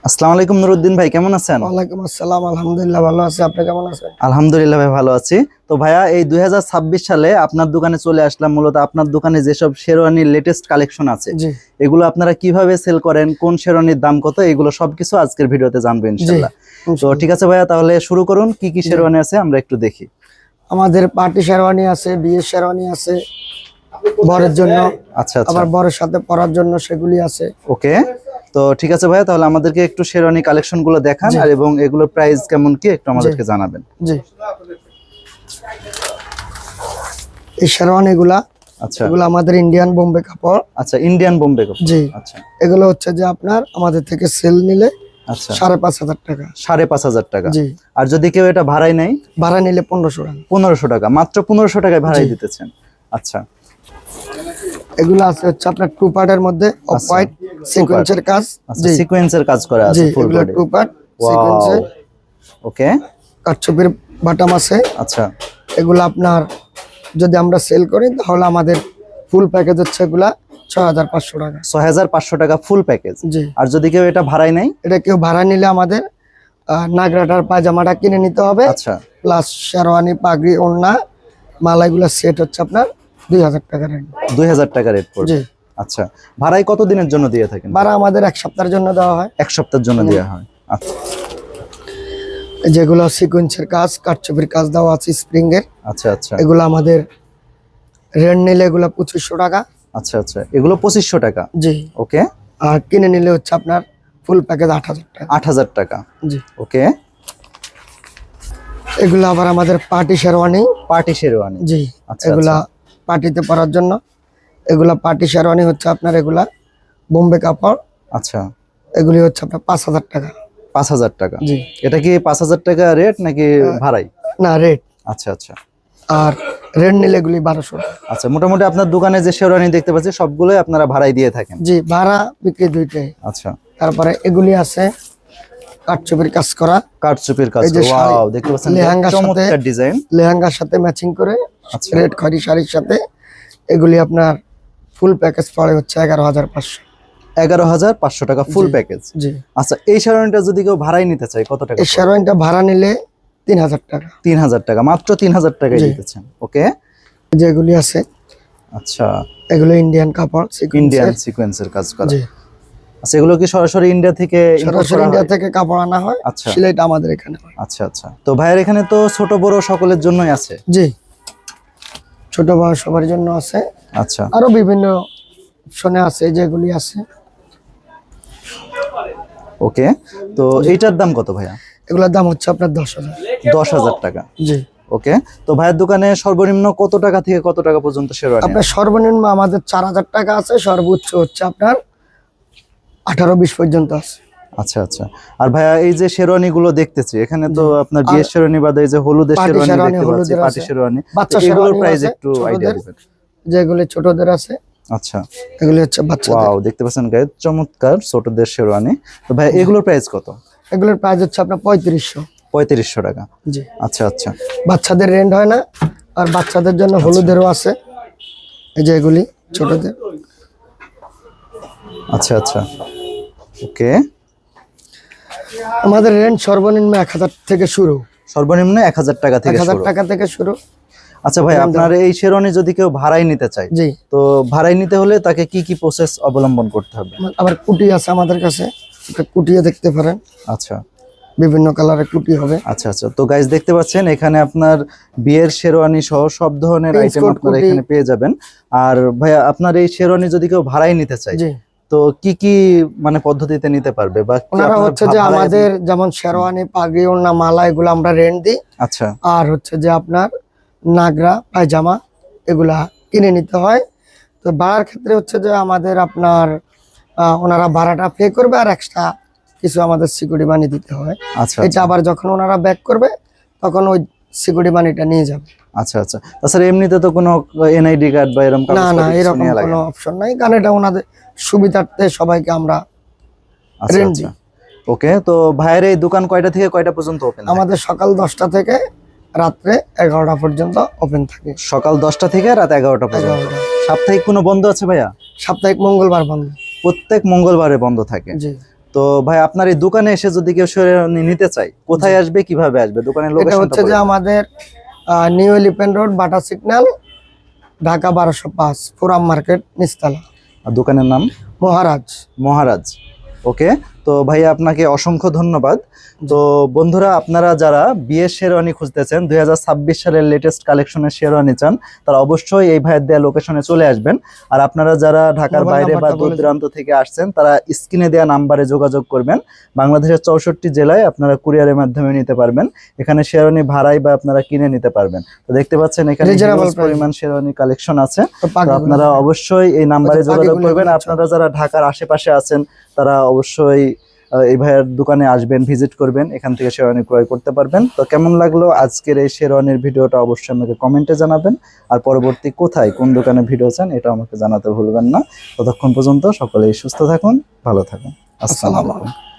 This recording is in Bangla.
আসসালামু আলাইকুম নুরুদ্দিন ভাই, কেমন আছেন? ওয়ালাইকুম আসসালাম, আলহামদুলিল্লাহ ভালো আছি। আপনি কেমন আছেন? আলহামদুলিল্লাহ ভাই, ভালো আছি। তো ভাইয়া, এই 2026 সালে আপনার দোকানে চলে আসলাম। মূলত আপনার দোকানে যেসব শেরওয়ানির লেটেস্ট কালেকশন আছে, জি এগুলো আপনারা কিভাবে সেল করেন, কোন শেরওয়ানির দাম কত, এগুলো সবকিছু আজকের ভিডিওতে জানবো জি ইনশাআল্লাহ। তো ঠিক আছে ভাইয়া, তাহলে শুরু করুন। কি কি শেরওয়ানি আছে আমরা একটু দেখি। আমাদের পার্টি শেরওয়ানি আছে, বিয়ের শেরওয়ানি আছে, বরের জন্য, আচ্ছা আচ্ছা, আবার বরের সাথে পরার জন্য সেগুলি আছে। ওকে। তো ঠিক আছে ভাইয়া, তাহলে আমাদেরকে একটু শেরওয়ানি কালেকশন গুলো দেখান, জি। আর এবং এগুলোর প্রাইস কেমন কি একটু আমাদেরকে জানাবেন। জি, এই শেরওয়ানি গুলা, আচ্ছা এগুলো আমাদের ইন্ডিয়ান বোম্বে কাপড়। আচ্ছা, ইন্ডিয়ান বোম্বে কাপড়। জি, আচ্ছা এগুলো হচ্ছে যে আপনার আমাদের থেকে সেল নিলে আচ্ছা, 5,500 টাকা। 5,500 টাকা। জি, আর যদি কেউ এটা ভাড়ায় নেয়? ভাড়া নিলে 1500 টাকা। 1500 টাকা, মাত্র 1500 টাকায় ভাড়াই জি। দিতেছেন। আচ্ছা এগুলো আছে হচ্ছে আপনার টু পার্টের মধ্যে অফ হোয়াইট সিকোয়েন্সের কাজ। আচ্ছা, জি সিকোয়েন্সের কাজ করা জি, আছে ফুল এগুলো বডি। টু পার্ট ওয়াও, সিকোয়েন্সের ওকে। কাটছবির বাটাম আছে। আচ্ছা এগুলো আপনার যদি আমরা সেল করি তাহলে আমাদের ফুল প্যাকেজ হচ্ছে এগুলা 6,500 টাকা। 6500 টাকা ফুল প্যাকেজ। জি, আর যদি কেউ এটা ভাড়ায় নেয়? এটা কেউ ভাড়া নিলে আমাদের নাগরাটার পায়জামাটা কিনে নিতে হবে, আচ্ছা প্লাস শেরওয়ানি, পাগড়ি, ওড়না, মালাইগুলো সেট হচ্ছে আপনার 2,000 টাকা রেট। 2000 টাকা রেট পড়বে। জি, আচ্ছা, ভাড়ায় কত দিনের জন্য দিয়ে থাকেন? ভাড়া আমাদের 1 সপ্তাহের জন্য দেওয়া হয়। 1 সপ্তাহের জন্য দেওয়া হয়। আচ্ছা যেগুলো সিকোয়েন্সের কাজ, কাটছবির কাজ দেওয়া আছে স্প্রিং এর, আচ্ছা আচ্ছা এগুলো আমাদের রেন্ট নিলে এগুলো 2500 টাকা। আচ্ছা আচ্ছা, এগুলো 2500 টাকা। জি, ওকে। আর কিনে নিলে হচ্ছে আপনার ফুল প্যাকেজ 8,000 টাকা। 8000 টাকা। জি, ওকে। এগুলো আবার আমাদের পার্টি শেরওয়ানি। পার্টি শেরওয়ানি। জি, আচ্ছা এগুলা পার্টিতে পরার জন্য। এগুলা পার্টি শেরওয়ানি হচ্ছে আপনার এগুলা বোম্বে কাপড়। আচ্ছা, এগুলি হচ্ছে আপনার 5,000 টাকা। 5000 টাকা। জি, এটা কি 5000 টাকা রেট নাকি ভাড়াই? না রেট। আচ্ছা আচ্ছা আর রেন্ট নিলে এগুলি 1200 টাকা। আচ্ছা, মোটামুটি আপনার দোকানে যে শেরওয়ানি দেখতে পাচ্ছি সবগুলোই আপনারা ভাড়াই দিয়ে থাকেন? জি, ভাড়া বিক্রি দুইটাই। আচ্ছা, তারপরে এগুলি আছে কাটছবির কাজ করা, কাটচুপির কাজ। এই যে শাড়ি, ওয়াও, দেখতে পাচ্ছেন লেহেঙ্গার সাথে, চমৎকার ডিজাইন। লেহেঙ্গার সাথে ম্যাচিং করে আচ্ছা, রেড খয়েরি শাড়ির সাথে। এগুলি আপনার ফুল প্যাকেজ পড়ে হচ্ছে 11,500। 11500 টাকা ফুল জি। প্যাকেজ। জি, আচ্ছা, এই শেরওয়ানিটা যদি কেউ ভাড়াই নিতে চায় কত টাকা এই পড়বে? শেরওয়ানিটা ভাড়া নিলে 3,000 টাকা। 3000 টাকা, মাত্র 3000 টাকায় জি। দিতেছেন। ওকে। যেগুলি আছে আচ্ছা, এগুলো ইন্ডিয়ান কাপড় ইন্ডিয়ান সিকোয়েন্সের। সিকোয়েন্সের কাজ করা। জি, আচ্ছা, এগুলো কি সরাসরি ইন্ডিয়া থেকে import সরাসরি করা ইন্ডিয়া হয়? থেকে কাপড় আনা হয়, আচ্ছা সেলাইটা আমাদের এখানে হয়। আচ্ছা আচ্ছা। তো ভাইয়ের এখানে তো ছোট বড় সকলের জন্যই আছে? জি, ছোট বড় সবার জন্য আছে, আচ্ছা আরো বিভিন্ন অপশনে আছে যেগুলি আছে। ওকে। তো এইটার দাম কত ভাইয়া? এগুলোর দাম হচ্ছে আপনার 10,000। 10,000 টাকা। জি, ওকে। তো ভাইয়ের দোকানে সর্বনিম্ন কত টাকা থেকে কত টাকা পর্যন্ত শেরওয়ানি আপনার সর্বনিম্ন আমাদের 4,000 টাকা আছে, সর্বোচ্চ হচ্ছে আপনার 18-20 পর্যন্ত আছে। আচ্ছা আচ্ছা। আর ভাইয়া, এই যে শেরওয়ানি গুলো দেখতেছি এখানে, তো আপনার বিয়ের শেরওয়ানি বাদে এই যে হলুদের পার্টি শেরওয়ানি শেরওয়ানি, দেখতে পাচ্ছি, হলুদের পার্টি আছে, শেরওয়ানি, বাচ্চা এগুলোর শেরওয়ানি প্রাইস আছে, একটু আইডিয়া ছোটদের, দিবেন। যেগুলি ছোটদের আছে, আচ্ছা, এগুলি হচ্ছে বাচ্চাদের। ওয়াও, দেখতে পাচ্ছেন গায়ে চমৎকার ছোটদের শেরওয়ানি। তো ভাই, এগুলোর প্রাইস কত? এগুলোর প্রাইস হচ্ছে আপনার 3500। 3500 টাকা। জি, আচ্ছা আচ্ছা বাচ্চাদের রেন্ট হয় না, আর বাচ্চাদের জন্য হলুদেরও আছে, এই যে এগুলি ছোটদের। আচ্ছা আচ্ছা, ওকে। আমাদের রেন্ট সর্বনিম্ন 1,000 থেকে শুরু, সর্বনিম্ন 1000 টাকা থেকে 1,000 শুরু। টাকা থেকে শুরু। আচ্ছা ভাই, আপনার এই শেরওয়ানি যদি কেউ ভাড়াই নিতে চায়, জি, তো ভাড়াই নিতে হলে তাকে কি কি প্রসেস অবলম্বন করতে হবে? আবার কুটি আছে আমাদের কাছে, এটা কুটিয়ে দেখতে পারেন, আচ্ছা বিভিন্ন কালারের কুটি হবে। আচ্ছা আচ্ছা। তো গাইস, দেখতে পাচ্ছেন এখানে আপনার বিয়ের শেরওয়ানি সহ সব ধরনের Prince আইটেম coat, আপনারা কুটি। এখানে পেয়ে যাবেন। আর ভাইয়া, আপনার এই শেরওয়ানি যদি কেউ ভাড়াই নিতে চায়, জি, তো কি কি মানে পদ্ধতিতে নিতে পারবে, বা কি ওনারা আপনার হচ্ছে যে ভাড়ায় আমাদের যেমন শেরওয়ানি, পাগড়ি, ওড়না, মালা এগুলো আমরা রেন্ট দিই। আচ্ছা আর হচ্ছে যে আপনার নাগরা, পায়জামা এগুলা কিনে নিতে হয়। তো ভাড়ার ক্ষেত্রে হচ্ছে যে আমাদের আপনার ওনারা ভাড়াটা পে করবে, আর এক্সট্রা কিছু আমাদের সিকিউরিটি মানি দিতে হয়। আচ্ছা এটা আবার যখন ওনারা ব্যাক করবে তখন ওই সিকিউরিটি মানিটা নিয়ে যাবে। আচ্ছা আচ্ছা। তাছাড়া এমনিতে তো কোনো এনআইডি কার্ড বা এরকম না না, কাগজপত্র কিছু এরকম নেওয়া লাগে কোনো না? অপশন নাই, কারণ এটা ওনাদের সুবিধার্থে সবাইকে আমরা আচ্ছা রেন্ট আচ্ছা, দিই। ওকে। তো ভাইয়ের এই দোকান কয়টা থেকে কয়টা পর্যন্ত ওপেন? আমাদের সকাল 10টা থেকে রাত্রে 11টা পর্যন্ত ওপেন থাকে। সকাল 10টা থেকে রাত 11টা পর্যন্ত। 11টা। সাপ্তাহিক কোনো বন্ধ আছে ভাইয়া? সাপ্তাহিক মঙ্গলবার বন্ধ। প্রত্যেক মঙ্গলবারে বন্ধ থাকে। জি, তো ভাই আপনার এই দোকানে এসে যদি কেউ শেরওয়ানি নিতে চায় কোথায় আসবে, কিভাবে আসবে, দোকানের এটা লোকেশনটা হচ্ছে যে আমাদের New Elephant Road, Bata signal, Dhaka 1205, পুরাম মার্কেট, নিচতলা, দোকানের নাম মহারাজ। মহারাজ। ওকে, তো ভাইয়া আপনাকে অসংখ্য ধন্যবাদ। তো বন্ধুরা, আপনারা যারা বিয়ের শেরওয়ানি খুঁজতেছেন, 2026 সালের লেটেস্ট কালেকশনের শেরওয়ানি চান, তারা অবশ্যই এই ভাইয়ের দেয়া লোকেশনে চলে আসবেন। আর আপনারা যারা ঢাকার মোবাইল বাইরে বা নাম্বারটা দূর বলে দিন। দূরান্ত থেকে আসছেন, তারা স্ক্রিনে দেওয়া নাম্বারে যোগাযোগ করবেন। বাংলাদেশের 64 জেলায় আপনারা কুরিয়ারের মাধ্যমে নিতে পারবেন। এখানে শেরওয়ানি ভাড়াই বা আপনারা কিনে নিতে পারবেন। তো দেখতে পাচ্ছেন এখানে Reasonable হিউজ price। পরিমাণ শেরওয়ানি কালেকশন আছে। তো তো পাখিগুলো আপনারা দেখেন। অবশ্যই এই নাম্বারে ওই যে যোগাযোগ পাখিগুলো করবেন। এগুলো আপনারা যারা ঢাকার আশেপাশে আছেন, তারা অবশ্যই এই ভাইয়ের দোকানে আসবেন, ভিজিট করবেন, এখান থেকে শেরওয়ানি ক্রয় করতে পারবেন। তো কেমন লাগলো আজকের এই শেরওয়ানির ভিডিওটা অবশ্যই আমাকে কমেন্টে জানাবেন। আর পরবর্তী কোথায় কোন দোকানে ভিডিও চান এটা আমাকে জানাতে ভুলবেন না। ততক্ষণ পর্যন্ত সকলেই সুস্থ থাকুন, ভালো থাকুন। আসসালামু আসসালামু আলাইকুম। আলাইকুম।